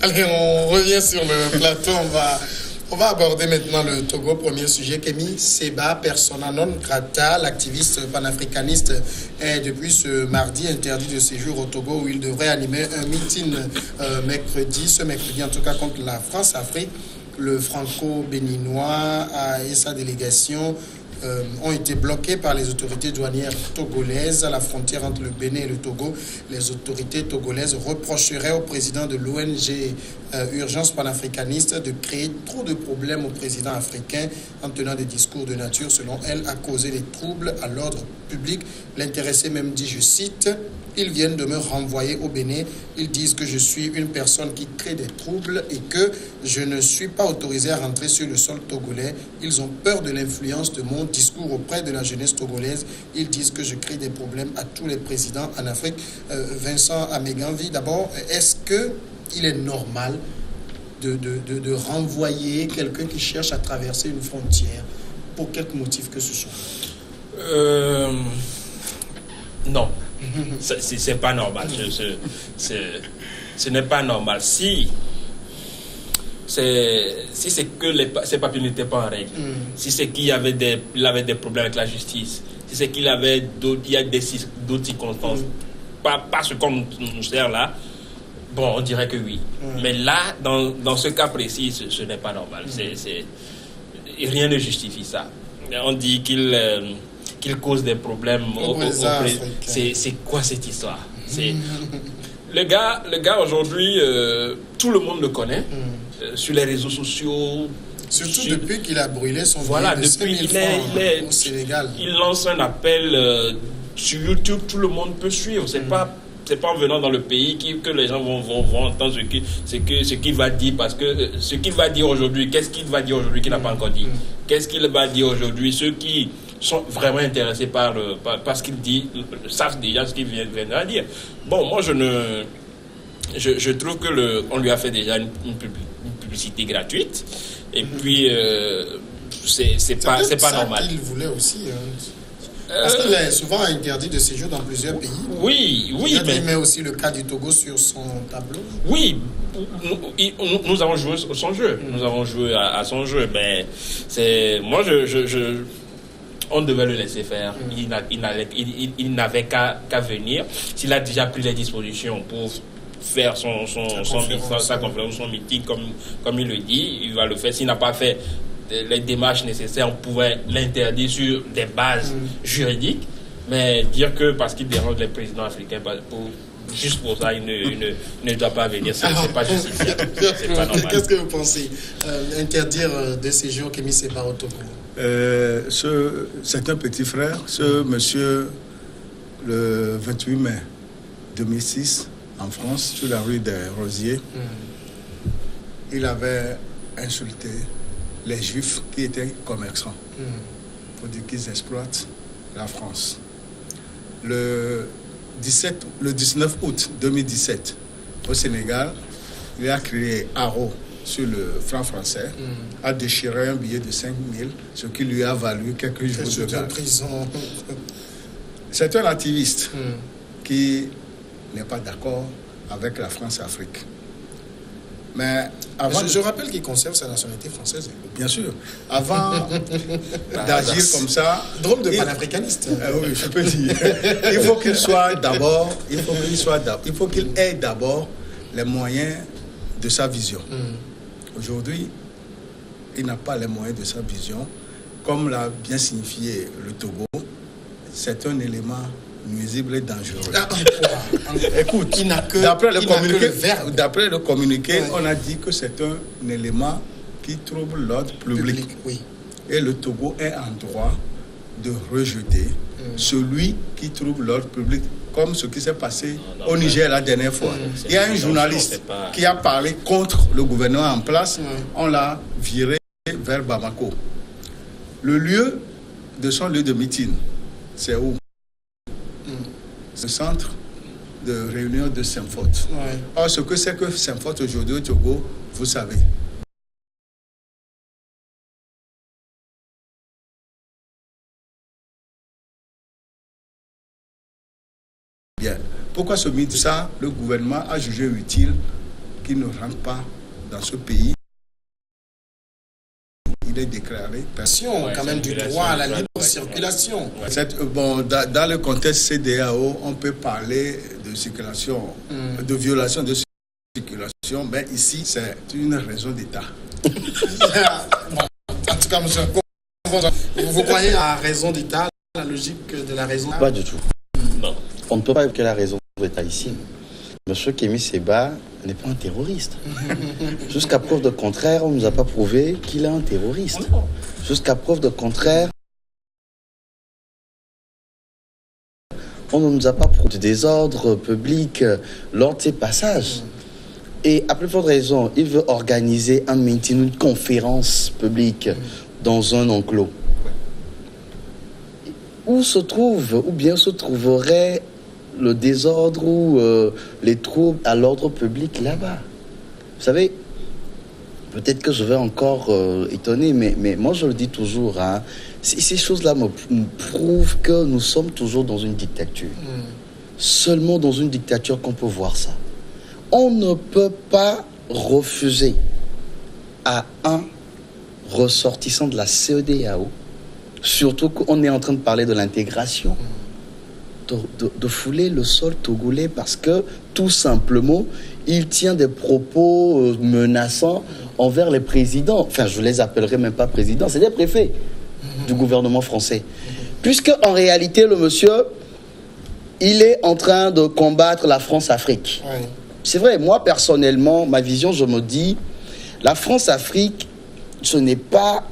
Allez, on revient sur le plateau. On va aborder maintenant le Togo. Premier sujet, Kémy Séba, persona non grata, l'activiste panafricaniste, est depuis ce mardi interdit de séjour au Togo où il devrait animer un meeting ce mercredi en tout cas contre la France-Afrique. Le franco-béninois et sa délégation ont été bloqués par les autorités douanières togolaises à la frontière entre le Bénin et le Togo. Les autorités togolaises reprocheraient au président de l'ONG Urgence panafricaniste de créer trop de problèmes au président africain en tenant des discours de nature, selon elle, à causer des troubles à l'ordre public. L'intéressé même dit, je cite, « Ils viennent de me renvoyer au Bénin. Ils disent que je suis une personne qui crée des troubles et que je ne suis pas autorisé à rentrer sur le sol togolais. Ils ont peur de l'influence de mon discours auprès de la jeunesse togolaise. Ils disent que je crée des problèmes à tous les présidents en Afrique. » Vincent Améganvi, d'abord, est-ce qu'il est normal de renvoyer quelqu'un qui cherche à traverser une frontière pour quelque motif que ce soit? Non. C'est pas normal. Ce n'est pas normal. Si c'est que ces papiers n'étaient pas en règle, si c'est qu'il avait des problèmes avec la justice, si c'est qu'il y a d'autres circonstances, pas ce qu'on nous sert là, bon, on dirait que oui. Mais là, dans ce cas précis, ce n'est pas normal. Rien ne justifie ça. On dit qu'il cause des problèmes c'est quoi cette histoire? Le gars aujourd'hui, tout le monde le connaît sur les réseaux sociaux. Surtout depuis qu'il a brûlé son billet de 5 000 francs au Sénégal. Il lance un appel sur YouTube, tout le monde peut suivre. C'est pas en venant dans le pays que les gens vont entendre ce qu'il va dire, parce que ce qu'il va dire aujourd'hui, qu'est-ce qu'il va dire aujourd'hui qu'il n'a pas encore dit? Qu'est-ce qu'il va dire aujourd'hui? Ceux qui sont vraiment intéressés par ce qu'il dit savent déjà ce qu'il viendra dire. Bon, moi je trouve que on lui a fait déjà une publicité gratuite, et puis c'est pas normal. Il voulait aussi. Parce qu'il est souvent interdit de séjour dans plusieurs pays. Oui. Il met aussi le cas du Togo sur son tableau. Oui, nous avons joué son jeu. Nous avons joué à son jeu. Mais moi, on devait le laisser faire. Il n'avait qu'à venir. S'il a déjà pris les dispositions pour faire sa conférence, son meeting, comme il le dit, il va le faire. S'il n'a pas fait les démarches nécessaires, on pouvait l'interdire sur des bases juridiques, mais dire que parce qu'il dérange les présidents africains, juste pour ça, il ne doit pas venir, c'est pas justifiable, c'est pas normal. Qu'est-ce que vous pensez? Interdire de séjour Kémy Séba au Togo? C'est un petit frère, ce monsieur, le 28 mai 2006, en France, sur la rue des Rosiers, il avait insulté les Juifs qui étaient commerçants pour dire qu'ils exploitent la France. Le 19 août 2017, au Sénégal, il a créé Haro sur le franc français, a déchiré un billet de 5 000, ce qui lui a valu quelques jours de prison. C'est un activiste qui n'est pas d'accord avec la France-Afrique. Mais avant je rappelle qu'il conserve sa nationalité française. Bien sûr. Avant d'agir comme ça... Drôle de panafricaniste. Oui, je peux dire. Il faut qu'il ait d'abord les moyens de sa vision. Aujourd'hui, il n'a pas les moyens de sa vision. Comme l'a bien signifié le Togo, c'est un élément nuisible et dangereux. Écoute, d'après le communiqué, on a dit que c'est un élément qui trouble l'ordre public. Oui. Et le Togo est en droit de rejeter celui qui trouble l'ordre public, comme ce qui s'est passé au Niger la dernière fois. Il y a un journaliste qui a parlé contre le gouvernement en place, on l'a viré vers Bamako. Le lieu de son lieu de meeting, c'est où? Le centre de réunion de Saint-Fort. Or, ce que c'est que Saint-Fort aujourd'hui au Togo, vous savez. Bien. Pourquoi ce meeting? Ça, le gouvernement a jugé utile qui ne rentre pas dans ce pays, il est déclaré personne. Quand même du droit à la libre circulation. Bon, dans le contexte CEDEAO, on peut parler de circulation, de violation de circulation, mais ici, c'est une raison d'État. En tout cas, monsieur, vous croyez à la raison d'État, la logique de la raison? Pas du tout. Non. On ne peut pas évoquer la raison d'État ici. Monsieur Kémy Séba n'est pas un terroriste. Jusqu'à preuve de contraire, on ne nous a pas prouvé qu'il est un terroriste. Jusqu'à preuve de contraire, on ne nous a pas prouvé de désordre public lors de ces passages. Et à plus forte raison, il veut organiser un meeting, une conférence publique dans un enclos. Où se trouve, ou bien se trouverait le désordre ou les troubles à l'ordre public là-bas? Vous savez, peut-être que je vais encore étonner, mais moi je le dis toujours, hein, ces choses-là me prouvent que nous sommes toujours dans une dictature. Seulement dans une dictature qu'on peut voir ça. On ne peut pas refuser à un ressortissant de la CEDEAO, surtout qu'on est en train de parler de l'intégration, de fouler le sol togolais parce que, tout simplement, il tient des propos menaçants envers les présidents. Enfin, je les appellerai même pas présidents, c'est des préfets du gouvernement français. Puisque, en réalité, le monsieur, il est en train de combattre la France-Afrique. Oui. C'est vrai, moi, personnellement, ma vision, je me dis, la France-Afrique, ce n'est pas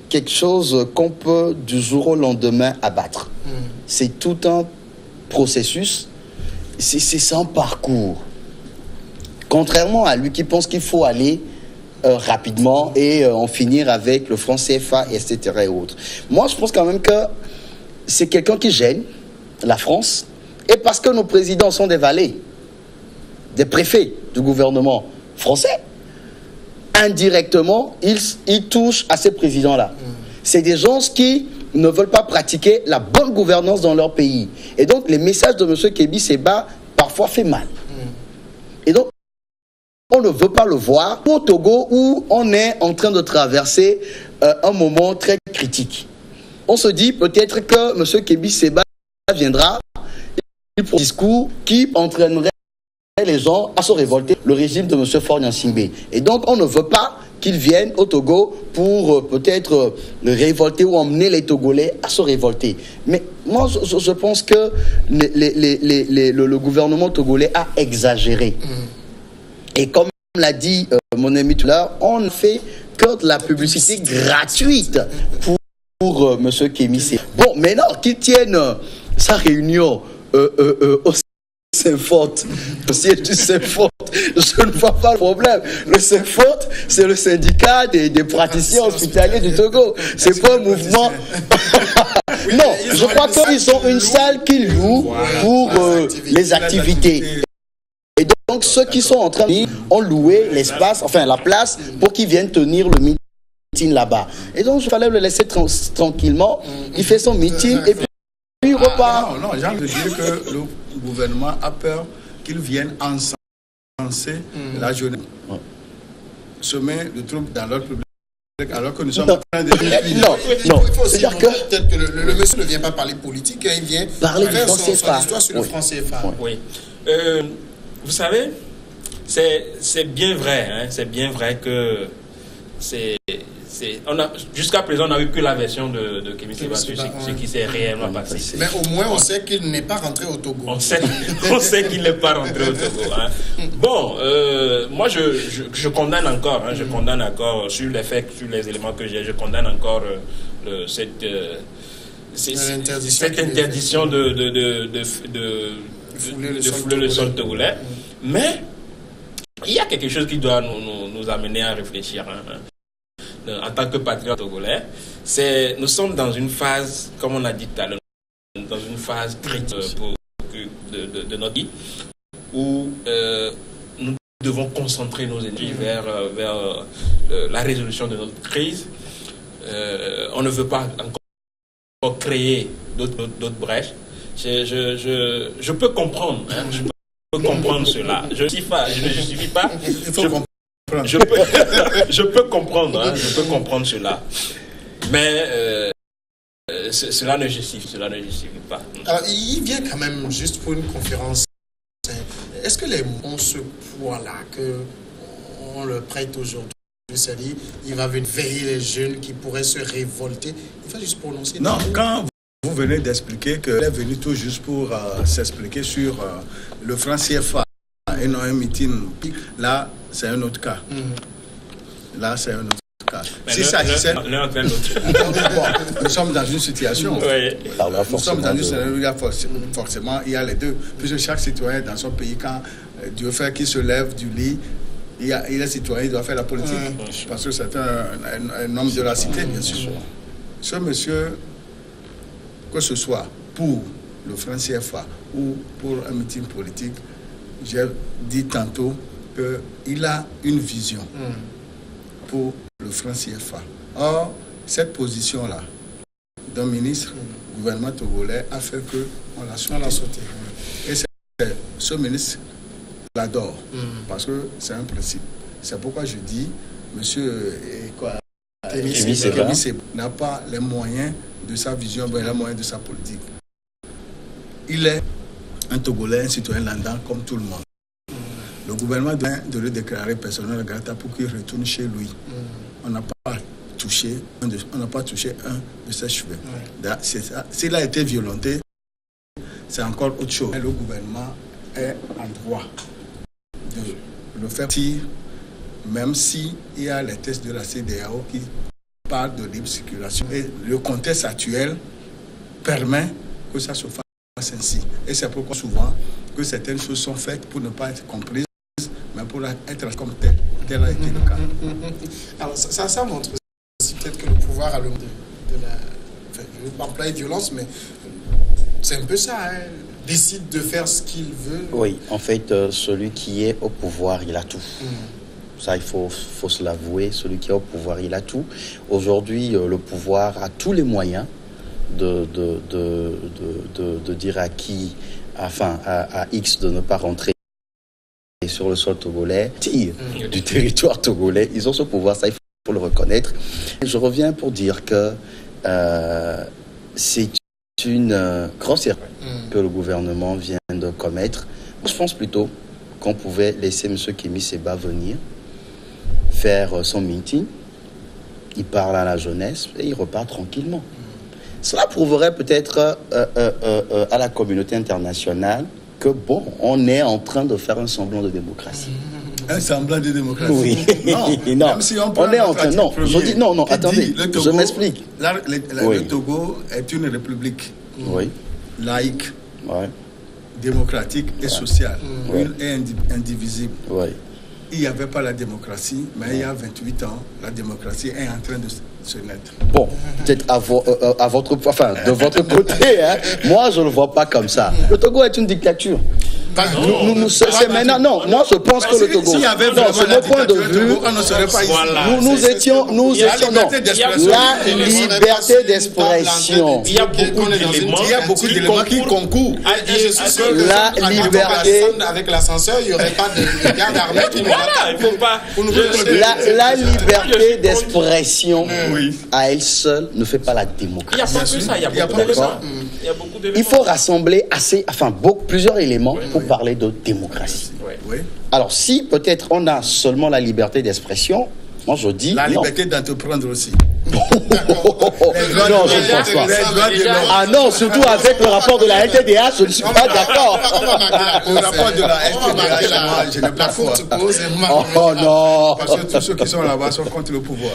quelque chose qu'on peut du jour au lendemain abattre. C'est tout un processus, c'est un parcours. Contrairement à lui qui pense qu'il faut aller rapidement et en finir avec le franc CFA, etc. et autres. Moi, je pense quand même que c'est quelqu'un qui gêne la France, et parce que nos présidents sont des valets, des préfets du gouvernement français, indirectement, ils touchent à ces présidents-là. C'est des gens qui ne veulent pas pratiquer la bonne gouvernance dans leur pays. Et donc, les messages de M. Kémy Séba, parfois, fait mal. Et donc, on ne veut pas le voir au Togo, où on est en train de traverser un moment très critique. On se dit peut-être que M. Kémy Séba viendra, il prend un discours qui entraînerait les gens à se révolter, le régime de M. Faure Gnassingbé. Et donc, on ne veut pas qu'ils viennent au Togo pour peut-être révolter ou emmener les Togolais à se révolter. Mais moi, je pense que le gouvernement togolais a exagéré. Et comme l'a dit mon ami tout à l'heure, on ne fait que de la publicité gratuite pour M. Kémy Séba. Bon, maintenant qu'il tienne sa réunion au Saint-Fort, au siège du Saint-Fort, je ne vois pas le problème. Le Saint-Fort, c'est le syndicat des praticiens hospitaliers du Togo. C'est pas un mouvement. Non, je crois qu'ils ont une salle qu'ils louent pour les activités. Et donc, ceux qui sont en train de ont loué l'espace, enfin la place, pour qu'ils viennent tenir le meeting là-bas. Et donc, il fallait le laisser tranquillement. Il fait son meeting et puis il repart. Non, j'ai envie de dire que le gouvernement a peur qu'ils viennent encenser la jeunesse. Semer le trouble dans leur public, alors que nous sommes en train de... Non. Il faut aussi C'est-à-dire peut-être que le monsieur ne vient pas parler politique, il vient parler du faire franc son CFA. histoire sur le franc CFA. Oui. Vous savez, c'est bien vrai, hein, c'est bien vrai que jusqu'à présent, on n'a eu que la version de Kémy Séba sur ce qui s'est réellement passé. Mais au moins, on sait qu'il n'est pas rentré au Togo. On sait qu'il n'est pas rentré au Togo. Hein. Bon, moi, je condamne encore, hein, je condamne encore sur les faits, sur les éléments que j'ai, je condamne encore cette interdition de fouler le sol togolais. Mais il y a quelque chose qui doit nous amener à réfléchir. Hein. En tant que patriote togolais, nous sommes dans une phase, comme on a dit tout à l'heure, dans une phase critique de notre vie, où nous devons concentrer nos énergies vers la résolution de notre crise. On ne veut pas encore créer d'autres brèches. Je peux comprendre, hein, comprendre cela. Je ne justifie pas. Il faut comprendre. Je peux comprendre, hein, je peux comprendre cela. Mais cela ne justifie pas. Alors, il vient quand même juste pour une conférence. Est-ce que les mots ont ce poids-là qu'on le prête aujourd'hui? C'est-à-dire, il va venir veiller les jeunes qui pourraient se révolter. Il va juste prononcer. Non, quand vous venez d'expliquer qu'il est venu tout juste pour s'expliquer sur le franc CFA et non un meeting, là, c'est un autre cas. Là, c'est un autre cas. Si ça s'agissait... Nous sommes dans une situation. Oui. Nous sommes dans une situation où forcément, il y a les deux. Puisque chaque citoyen dans son pays, quand Dieu fait qu'il se lève du lit, il est citoyen, il doit faire la politique. Parce que c'est un homme de la cité, bien sûr. Ce monsieur, que ce soit pour le franc CFA ou pour un meeting politique, j'ai dit tantôt qu'il a une vision pour le franc CFA. Or, cette position-là d'un ministre du gouvernement togolais a fait qu'on l'a sauté. Et ce ministre l'adore, parce que c'est un principe. C'est pourquoi je dis, monsieur Kémi Séba n'a pas les moyens de sa vision, mais les moyens de sa politique. Il est un Togolais, un citoyen lambda comme tout le monde. Le gouvernement vient de le déclarer personnel non grata pour qu'il retourne chez lui. On n'a pas touché un de ses cheveux. S'il a été violenté, c'est encore autre chose. Le gouvernement est en droit de le faire partir, même s'il y a les tests de la CEDEAO qui parlent de libre circulation. Et le contexte actuel permet que ça se fasse ainsi. Et c'est pourquoi souvent que certaines choses sont faites pour ne pas être comprises, mais pour être comme tel. Tel a été le cas. Alors ça montre aussi peut-être que le pouvoir a le je ne veux pas employer violence, mais c'est un peu ça, hein. Décide de faire ce qu'il veut. Oui, en fait, celui qui est au pouvoir, il a tout. Ça, il faut se l'avouer. Celui qui est au pouvoir, il a tout. Aujourd'hui, le pouvoir a tous les moyens de dire à qui, enfin, à X de ne pas rentrer sur le sol togolais, du territoire togolais. Ils ont ce pouvoir, ça, il faut le reconnaître. Je reviens pour dire que c'est une grosse erreur que le gouvernement vient de commettre. Je pense plutôt qu'on pouvait laisser M. Kémi Séba venir faire son meeting, il parle à la jeunesse et il repart tranquillement. Cela prouverait peut-être à la communauté internationale que bon, on est en train de faire un semblant de démocratie. Un semblant de démocratie. Oui. Non. Même si on est en train. Non, je dis non. Attendez, je m'explique. Le Togo est une république laïque, démocratique et sociale, et indivisible. Il n'y avait pas la démocratie, mais il y a 28 ans, la démocratie est en train de se naître. Bon, peut-être de votre côté, hein. Moi je ne le vois pas comme ça. Le Togo est une dictature. C'est maintenant, non, moi je pense que le Togo, c'est mon point de vue, on ne serait pas ici. Nous étions, la liberté d'expression. Il y a beaucoup d'éléments qui concourent. La liberté. Avec l'ascenseur, il n'y aurait pas de garde armée qui nous La liberté d'expression à elle seule ne fait pas la démocratie. Il n'y a pas que ça, il y a beaucoup d'éléments. Il faut rassembler plusieurs éléments pour parler de démocratie. Alors si peut-être on a seulement la liberté d'expression, moi je dis la liberté d'entreprendre aussi. Non, je ne pense pas. Ah non, surtout avec le rapport de la LTDH, je ne suis pas d'accord. Le rapport de la LTDH, moi, je n'ai pas foi. Oh non. Parce que tous ceux qui sont là-bas sont contre le pouvoir.